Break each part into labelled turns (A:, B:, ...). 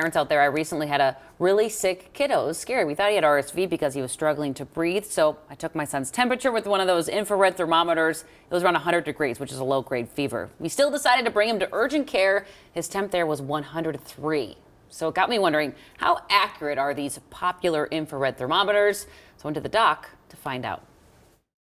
A: Parents out there, I recently had a really sick kiddo. It was scary. We thought he had RSV because he was struggling to breathe. So I took my son's temperature with one of those infrared thermometers. It was around 100 degrees, which is a low-grade fever. We still decided to bring him to urgent care. His temp there was 103. So it got me wondering, how accurate are these popular infrared thermometers? So I went to the doc to find out.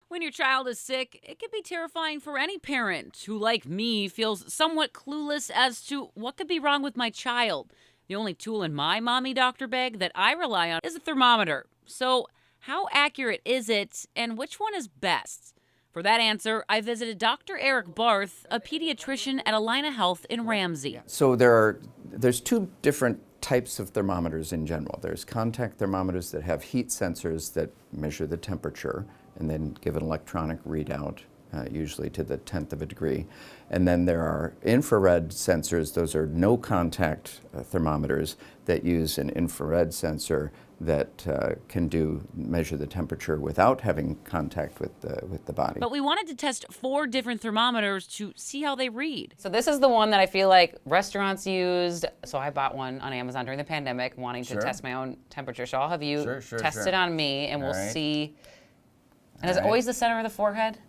A: When your child is sick, it can be terrifying for any parent who, like me, feels somewhat clueless as to what could be wrong with my child. The only tool in my mommy doctor bag that I rely on is a thermometer. So how accurate is it, and which one is best? For that answer, I visited Dr. Eric Barth, a pediatrician at Allina Health in Ramsey.
B: So there's two different types of thermometers in general. There's contact thermometers that have heat sensors that measure the temperature and then give an electronic readout, usually to the 10th of a degree. And then there are infrared sensors. Those are no contact thermometers that use an infrared sensor that can measure the temperature without having contact with the body.
A: But we wanted to test 4 different thermometers to see how they read. So this is the one that I feel like restaurants used. So I bought one on Amazon during the pandemic, wanting to test my own temperature. So I'll have you test it on me, and we'll see. And is it always the center of the forehead?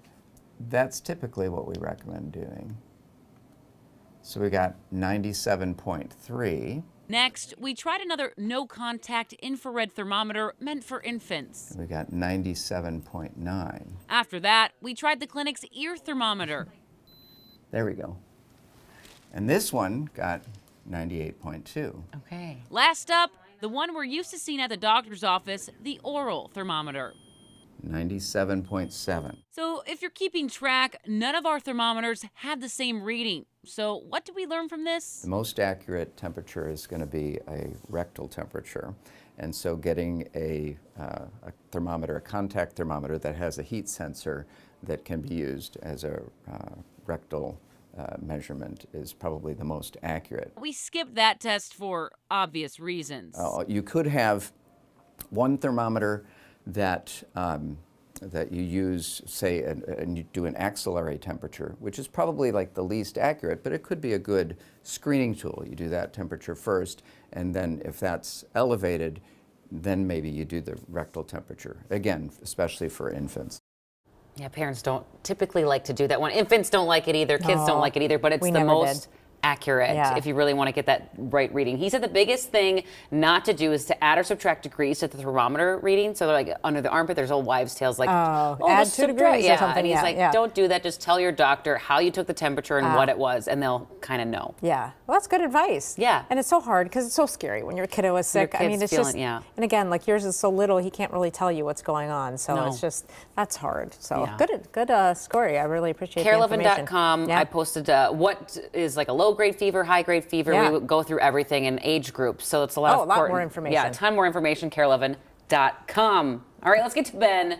B: That's typically what we recommend doing. So we got 97.3.
A: Next, we tried another no-contact infrared thermometer meant for infants.
B: We got 97.9.
A: After that, we tried the clinic's ear thermometer.
B: There we go. And this one got 98.2.
A: Okay. Last up, the one we're used to seeing at the doctor's office, the oral thermometer.
B: 97.7.
A: So if you're keeping track, none of our thermometers had the same reading. So what did we learn from this?
B: The most accurate temperature is going to be a rectal temperature. And so getting a thermometer, a contact thermometer that has a heat sensor that can be used as a rectal measurement is probably the most accurate.
A: We skipped that test for obvious reasons.
B: You could have one thermometer that you use, say, and you do an axillary temperature, which is probably like the least accurate, but it could be a good screening tool. You do that temperature first, and then if that's elevated, then maybe you do the rectal temperature. Again, especially for infants. Yeah, parents don't typically like to do that one. Infants don't like it either, kids don't like it either, but it's the most accurate if you really want to get that right reading. He said the biggest thing not to do is to add or subtract degrees to the thermometer reading. So like under the armpit, there's old wives' tales like,
C: add 2 degrees or something.
A: And he's like, don't do that. Just tell your doctor how you took the temperature and what it was, and they'll kind of know.
C: Yeah, well, that's good advice.
A: Yeah.
C: And it's so hard because it's so scary when your kiddo is sick. I mean, it's just, and again, like yours is so little, he can't really tell you what's going on. So it's just, that's hard. So good story. I really appreciate the information.
A: Care11.com, I posted what is like a low-grade fever, high-grade fever. We would go through everything in age groups. So it's a lot of
C: a lot more information.
A: Yeah, a ton more information, care11.com. All right, let's get to Ben.